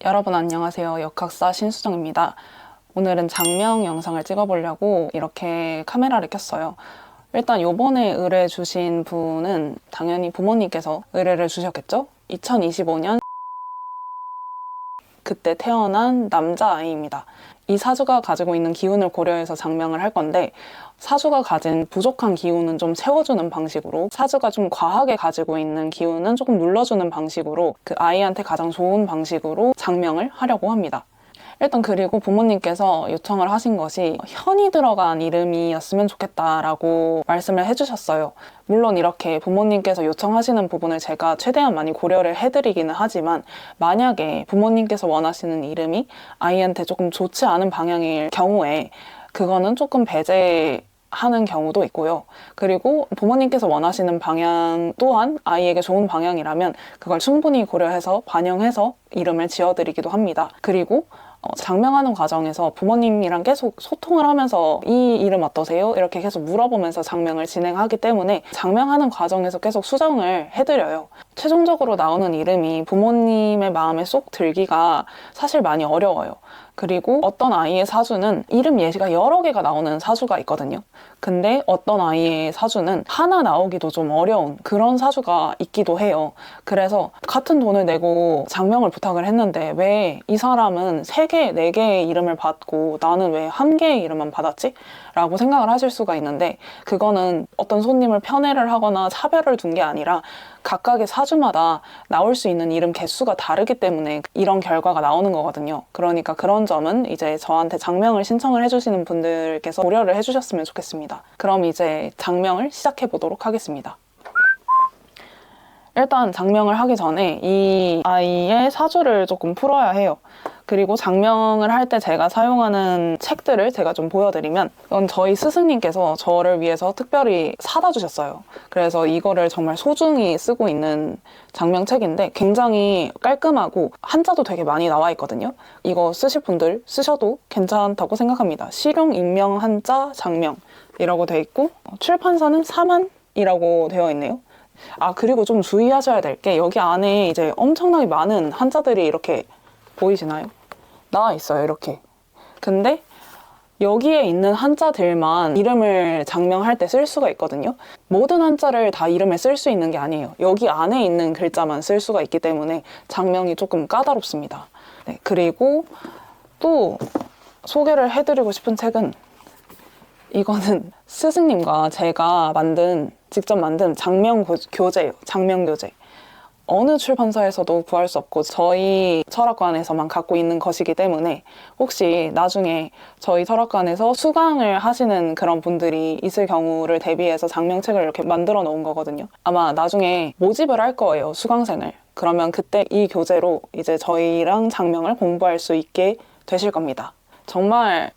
여러분 안녕하세요. 역학사 신수정입니다. 오늘은 장명 영상을 찍어보려고 이렇게 카메라를 켰어요. 일단 요번에 의뢰 주신 분은 당연히 부모님께서 의뢰를 주셨겠죠? 2025년 그때 태어난 남자아이입니다. 이 사주가 가지고 있는 기운을 고려해서 장명을 할 건데 사주가 가진 부족한 기운은 좀 채워주는 방식으로, 사주가 좀 과하게 가지고 있는 기운은 조금 눌러주는 방식으로, 그 아이한테 가장 좋은 방식으로 장명을 하려고 합니다. 일단 그리고 부모님께서 요청을 하신 것이 현이 들어간 이름이었으면 좋겠다라고 말씀을 해주셨어요. 물론 이렇게 부모님께서 요청하시는 부분을 제가 최대한 많이 고려를 해드리기는 하지만, 만약에 부모님께서 원하시는 이름이 아이한테 조금 좋지 않은 방향일 경우에 그거는 조금 배제하는 경우도 있고요. 그리고 부모님께서 원하시는 방향 또한 아이에게 좋은 방향이라면 그걸 충분히 고려해서 반영해서 이름을 지어드리기도 합니다. 그리고 장명하는 과정에서 부모님이랑 계속 소통을 하면서 이 이름 어떠세요? 이렇게 계속 물어보면서 장명을 진행하기 때문에 장명하는 과정에서 계속 수정을 해드려요. 최종적으로 나오는 이름이 부모님의 마음에 쏙 들기가 사실 많이 어려워요. 그리고 어떤 아이의 사주는 이름 예시가 여러 개가 나오는 사주가 있거든요. 근데 어떤 아이의 사주는 하나 나오기도 좀 어려운 그런 사주가 있기도 해요. 그래서 같은 돈을 내고 장명을 부탁을 했는데 왜 이 사람은 3개, 4개의 이름을 받고 나는 왜 1개의 이름만 받았지? 라고 생각을 하실 수가 있는데, 그거는 어떤 손님을 편애를 하거나 차별을 둔 게 아니라 각각의 사주마다 나올 수 있는 이름 개수가 다르기 때문에 이런 결과가 나오는 거거든요. 그러니까 그런 점은 이제 저한테 장명을 신청을 해주시는 분들께서 고려를 해주셨으면 좋겠습니다. 그럼 이제 장명을 시작해 보도록 하겠습니다. 일단 장명을 하기 전에 이 아이의 사주를 조금 풀어야 해요. 그리고 장명을 할 때 제가 사용하는 책들을 제가 좀 보여드리면, 이건 저희 스승님께서 저를 위해서 특별히 사다 주셨어요. 그래서 이거를 정말 소중히 쓰고 있는 장명책인데 굉장히 깔끔하고 한자도 되게 많이 나와 있거든요. 이거 쓰실 분들 쓰셔도 괜찮다고 생각합니다. 실용 익명 한자 장명이라고 되어 있고, 출판사는 사만이라고 되어 있네요. 그리고 좀 주의하셔야 될 게, 여기 안에 이제 엄청나게 많은 한자들이 이렇게 보이시나요? 나와 있어요, 이렇게. 근데 여기에 있는 한자들만 이름을 장명할 때 쓸 수가 있거든요. 모든 한자를 다 이름에 쓸 수 있는 게 아니에요. 여기 안에 있는 글자만 쓸 수가 있기 때문에 장명이 조금 까다롭습니다. 네, 그리고 또 소개를 해드리고 싶은 책은, 이거는 스승님과 제가 직접 만든 장명교재예요. 장명교재. 어느 출판사에서도 구할 수 없고 저희 철학관에서만 갖고 있는 것이기 때문에, 혹시 나중에 저희 철학관에서 수강을 하시는 그런 분들이 있을 경우를 대비해서 장명책을 이렇게 만들어 놓은 거거든요. 아마 나중에 모집을 할 거예요, 수강생을. 그러면 그때 이 교재로 이제 저희랑 장명을 공부할 수 있게 되실 겁니다. 정말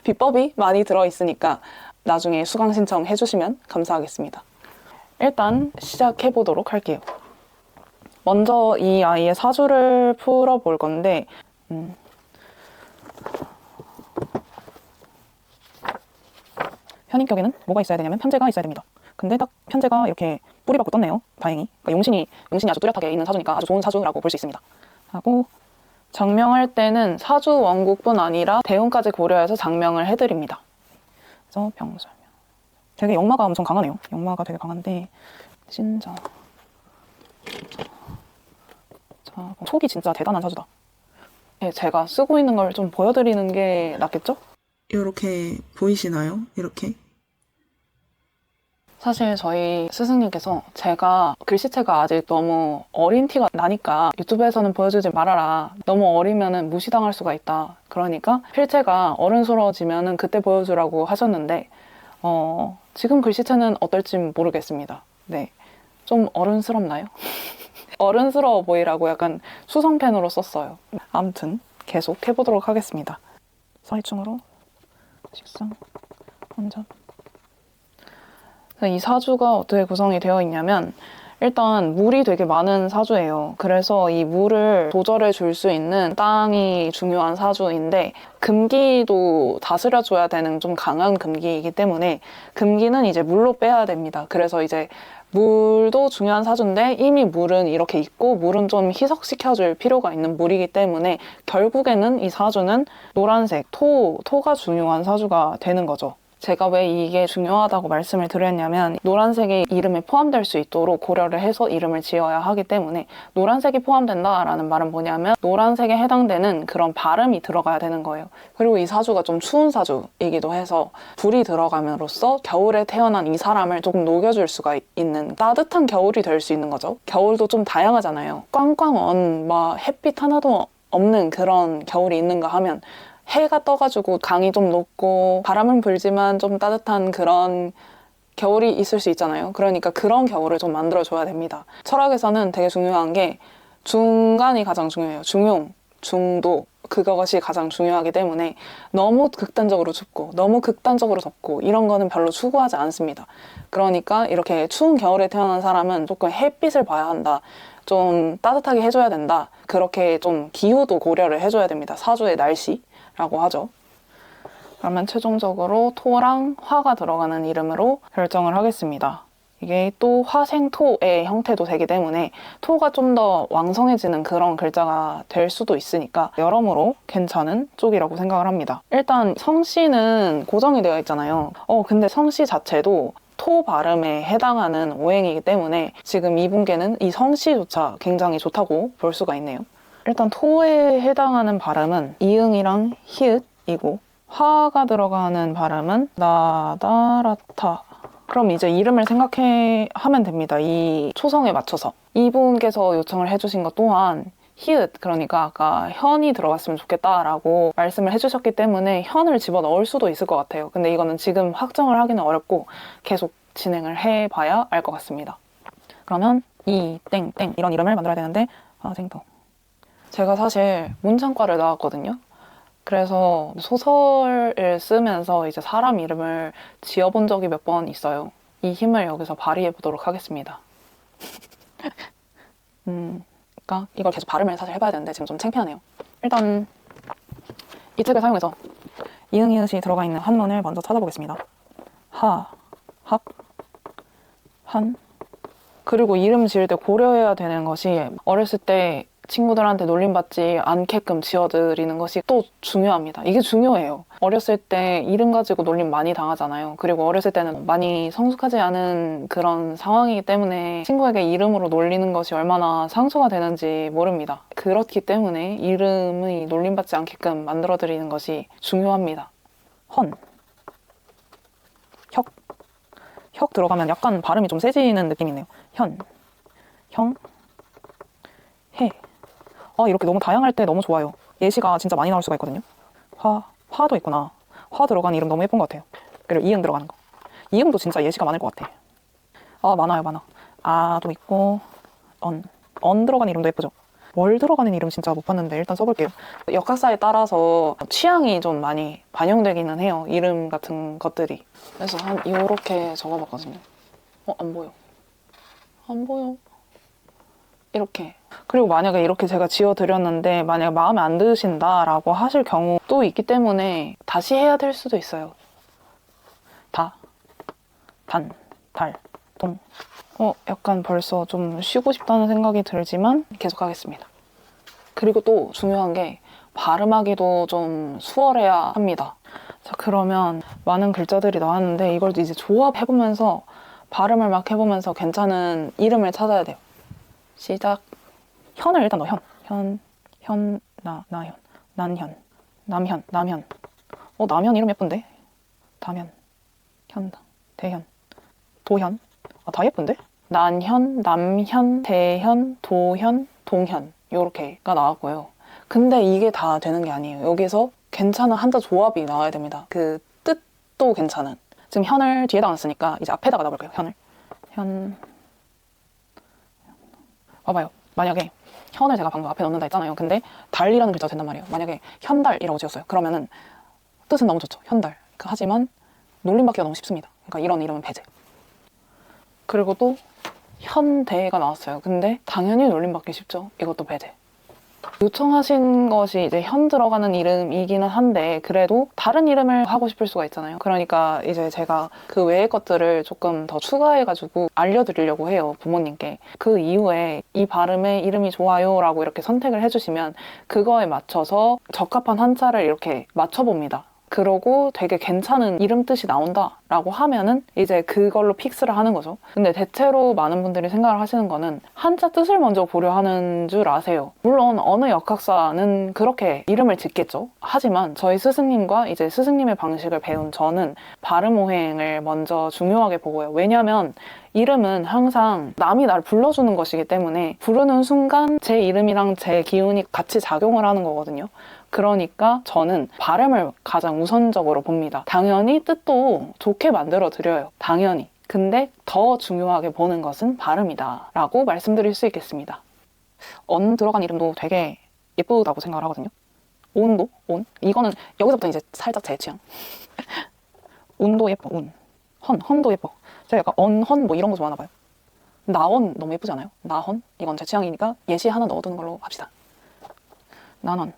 비법이 많이 들어있으니까 나중에 수강 신청해 주시면 감사하겠습니다. 일단 시작해 보도록 할게요. 먼저 이 아이의 사주를 풀어볼 건데, 현인격에는 뭐가 있어야 되냐면 편재가 있어야 됩니다. 근데 딱 편재가 이렇게 뿌리 받고 떴네요. 다행히. 그러니까 용신이 아주 뚜렷하게 있는 사주니까 아주 좋은 사주라고 볼 수 있습니다. 하고 장명할 때는 사주 원국뿐 아니라 대운까지 고려해서 장명을 해드립니다. 그래서 병설명. 되게 역마가 엄청 강하네요. 역마가 되게 강한데, 신자. 자, 속이 진짜 대단한 사주다. 네, 제가 쓰고 있는 걸 좀 보여드리는 게 낫겠죠? 이렇게 보이시나요? 이렇게? 사실 저희 스승님께서 제가 글씨체가 아직 너무 어린 티가 나니까 유튜브에서는 보여주지 말아라. 너무 어리면은 무시당할 수가 있다. 그러니까 필체가 어른스러워지면은 그때 보여주라고 하셨는데, 지금 글씨체는 어떨지 모르겠습니다. 네, 좀 어른스럽나요? 어른스러워 보이라고 약간 수성펜으로 썼어요. 아무튼 계속 해보도록 하겠습니다. 사이충으로 식상 혼잡. 이 사주가 어떻게 구성이 되어 있냐면, 일단 물이 되게 많은 사주예요. 그래서 이 물을 조절해 줄 수 있는 땅이 중요한 사주인데, 금기도 다스려줘야 되는 좀 강한 금기이기 때문에 금기는 이제 물로 빼야 됩니다. 그래서 이제 물도 중요한 사주인데 이미 물은 이렇게 있고 물은 좀 희석시켜줄 필요가 있는 물이기 때문에 결국에는 이 사주는 노란색, 토가 중요한 사주가 되는 거죠. 제가 왜 이게 중요하다고 말씀을 드렸냐면 노란색이 이름에 포함될 수 있도록 고려를 해서 이름을 지어야 하기 때문에 노란색이 포함된다라는 말은 뭐냐면 노란색에 해당되는 그런 발음이 들어가야 되는 거예요. 그리고 이 사주가 좀 추운 사주이기도 해서 불이 들어감으로써 겨울에 태어난 이 사람을 조금 녹여줄 수가 있는 따뜻한 겨울이 될 수 있는 거죠. 겨울도 좀 다양하잖아요. 꽝꽝 막 햇빛 하나도 없는 그런 겨울이 있는가 하면 해가 떠가지고 강이 좀 높고 바람은 불지만 좀 따뜻한 그런 겨울이 있을 수 있잖아요. 그러니까 그런 겨울을 좀 만들어줘야 됩니다. 철학에서는 되게 중요한 게 중간이 가장 중요해요. 중용, 중도 그것이 가장 중요하기 때문에 너무 극단적으로 춥고 너무 극단적으로 덥고 이런 거는 별로 추구하지 않습니다. 그러니까 이렇게 추운 겨울에 태어난 사람은 조금 햇빛을 봐야 한다. 좀 따뜻하게 해줘야 된다. 그렇게 좀 기후도 고려를 해줘야 됩니다. 사주의 날씨 라고 하죠. 그러면 최종적으로 토랑 화가 들어가는 이름으로 결정을 하겠습니다. 이게 또 화생토의 형태도 되기 때문에 토가 좀 더 왕성해지는 그런 글자가 될 수도 있으니까 여러모로 괜찮은 쪽이라고 생각을 합니다. 일단 성씨는 고정이 되어 있잖아요. 근데 성씨 자체도 토 발음에 해당하는 오행이기 때문에 지금 이분께는 이 성씨조차 굉장히 좋다고 볼 수가 있네요. 일단 토에 해당하는 발음은 이응이랑 히읗이고 화가 들어가는 발음은 나다라타. 그럼 이제 이름을 하면 됩니다. 이 초성에 맞춰서. 이분께서 요청을 해주신 것 또한 히읗, 그러니까 아까 현이 들어갔으면 좋겠다라고 말씀을 해주셨기 때문에 현을 집어넣을 수도 있을 것 같아요. 근데 이거는 지금 확정을 하기는 어렵고 계속 진행을 해봐야 알 것 같습니다. 그러면 이 땡땡 이런 이름을 만들어야 되는데 생토. 제가 사실 문창과를 나왔거든요. 그래서 소설을 쓰면서 이제 사람 이름을 지어본 적이 몇 번 있어요. 이 힘을 여기서 발휘해 보도록 하겠습니다. 그러니까 이걸 계속 발음을 사실 해봐야 되는데 지금 좀 창피하네요. 일단 이 책을 사용해서 이응, 이응이 들어가 있는 한문을 먼저 찾아보겠습니다. 하, 합, 한. 그리고 이름 지을 때 고려해야 되는 것이 어렸을 때 친구들한테 놀림받지 않게끔 지어드리는 것이 또 중요합니다. 이게 중요해요. 어렸을 때 이름 가지고 놀림 많이 당하잖아요. 그리고 어렸을 때는 많이 성숙하지 않은 그런 상황이기 때문에 친구에게 이름으로 놀리는 것이 얼마나 상처가 되는지 모릅니다. 그렇기 때문에 이름이 놀림받지 않게끔 만들어드리는 것이 중요합니다. 헌, 혁 들어가면 약간 발음이 좀 세지는 느낌이 있네요. 현, 형, 해. 이렇게 너무 다양할 때 너무 좋아요. 예시가 진짜 많이 나올 수가 있거든요. 화도 있구나. 화 들어가는 이름 너무 예쁜 것 같아요. 그리고 이응 들어가는 거. 이응도 진짜 예시가 많을 것 같아. 많아요. 아도 있고 언 들어가는 이름도 예쁘죠. 월 들어가는 이름 진짜 못 봤는데 일단 써볼게요. 역학사에 따라서 취향이 좀 많이 반영되기는 해요. 이름 같은 것들이. 그래서 한 이렇게 적어봤거든요. 안 보여. 이렇게. 그리고 만약에 이렇게 제가 지어드렸는데 만약에 마음에 안 드신다라고 하실 경우도 있기 때문에 다시 해야 될 수도 있어요. 다, 단, 달, 동. 약간 벌써 좀 쉬고 싶다는 생각이 들지만 계속하겠습니다. 그리고 또 중요한 게 발음하기도 좀 수월해야 합니다. 자, 그러면 많은 글자들이 나왔는데 이걸 이제 조합해보면서 발음을 막 해보면서 괜찮은 이름을 찾아야 돼요. 시작. 현을 일단 넣어. 나현, 난현, 남현. 남현 이름 예쁜데? 다면, 현, 대현, 도현. 다 예쁜데? 난현, 남현, 대현, 도현, 동현 요렇게가 나왔고요. 근데 이게 다 되는 게 아니에요. 여기서 괜찮은 한자 조합이 나와야 됩니다. 그 뜻도 괜찮은. 지금 현을 뒤에다 놨으니까 이제 앞에다가 넣어볼게요. 현을. 봐봐요. 만약에 현을 제가 방금 앞에 넣는다 했잖아요. 근데 달이라는 글자가 된단 말이에요. 만약에 현달이라고 지었어요. 그러면은 뜻은 너무 좋죠. 현달. 하지만 놀림받기가 너무 쉽습니다. 그러니까 이런 이름은 배제. 그리고 또 현대가 나왔어요. 근데 당연히 놀림받기 쉽죠. 이것도 배제. 요청하신 것이 이제 현 들어가는 이름이기는 한데 그래도 다른 이름을 하고 싶을 수가 있잖아요. 그러니까 이제 제가 그 외의 것들을 조금 더 추가해가지고 알려드리려고 해요, 부모님께. 그 이후에 이 발음의 이름이 좋아요 라고 이렇게 선택을 해주시면 그거에 맞춰서 적합한 한자를 이렇게 맞춰봅니다. 그러고 되게 괜찮은 이름 뜻이 나온다 라고 하면은 이제 그걸로 픽스를 하는 거죠. 근데 대체로 많은 분들이 생각을 하시는 거는 한자 뜻을 먼저 보려 하는 줄 아세요. 물론 어느 역학사는 그렇게 이름을 짓겠죠. 하지만 저희 스승님과 이제 스승님의 방식을 배운 저는 발음 오행을 먼저 중요하게 보고요. 왜냐면 이름은 항상 남이 날 불러주는 것이기 때문에 부르는 순간 제 이름이랑 제 기운이 같이 작용을 하는 거거든요. 그러니까 저는 발음을 가장 우선적으로 봅니다. 당연히 뜻도 좋게 만들어 드려요. 당연히. 근데 더 중요하게 보는 것은 발음이다 라고 말씀드릴 수 있겠습니다. 언 들어간 이름도 되게 예쁘다고 생각을 하거든요. 온도? 온? 이거는 여기서부터 이제 살짝 제 취향. 온도 예뻐. 온. 헌도 예뻐. 제가 약간 헌 뭐 이런 거 좋아하나 봐요. 나헌 너무 예쁘지 않아요? 나헌? 이건 제 취향이니까 예시 하나 넣어두는 걸로 합시다. 난헌.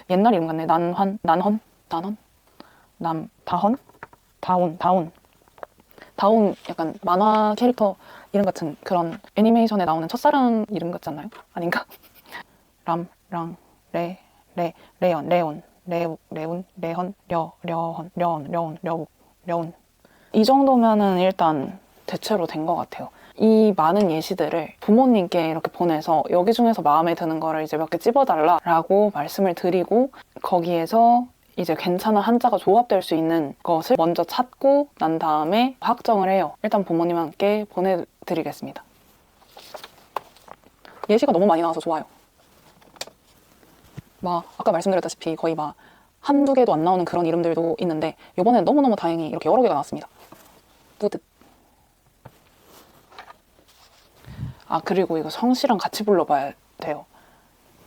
옛날 이름 같네. 난헌. 다헌. 다온 약간 만화 캐릭터 이름 같은 그런 애니메이션에 나오는 첫사랑 이름 같지 않나요? 아닌가? 려운. 이 정도면은 일단 대체로 된 것 같아요. 이 많은 예시들을 부모님께 이렇게 보내서 여기 중에서 마음에 드는 거를 이제 몇 개 찝어달라라고 말씀을 드리고 거기에서 이제 괜찮은 한자가 조합될 수 있는 것을 먼저 찾고 난 다음에 확정을 해요. 일단 부모님께 보내드리겠습니다. 예시가 너무 많이 나와서 좋아요. 막 아까 말씀드렸다시피 거의 막 한두 개도 안 나오는 그런 이름들도 있는데 이번엔 너무너무 다행히 이렇게 여러 개가 나왔습니다. 뿌듯. 아 그리고 이거 성씨랑 같이 불러봐야 돼요.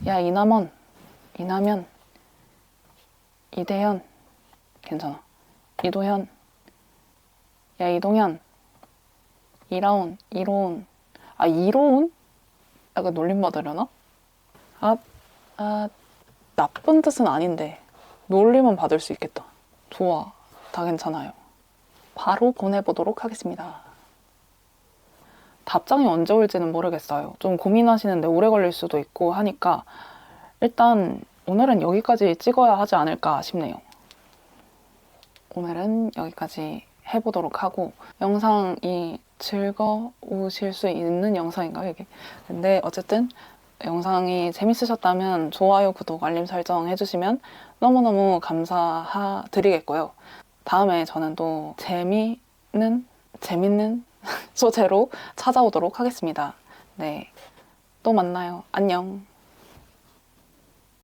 야 이남원, 이남현, 이대현 괜찮아. 이도현, 야 이동현, 이라온, 이로운. 아 이로운? 약간 놀림 받으려나? 나쁜 뜻은 아닌데 놀림은 받을 수 있겠다. 좋아, 다 괜찮아요. 바로 보내보도록 하겠습니다. 답장이 언제 올지는 모르겠어요. 좀 고민하시는데 오래 걸릴 수도 있고 하니까 일단 오늘은 여기까지 찍어야 하지 않을까 싶네요. 오늘은 여기까지 해보도록 하고 영상이 즐거우실 수 있는 영상인가요, 이게? 근데 어쨌든 영상이 재밌으셨다면 좋아요, 구독, 알림 설정 해주시면 너무너무 감사드리겠고요. 다음에 저는 또 재밌는 소재로 찾아오도록 하겠습니다. 네, 또 만나요. 안녕.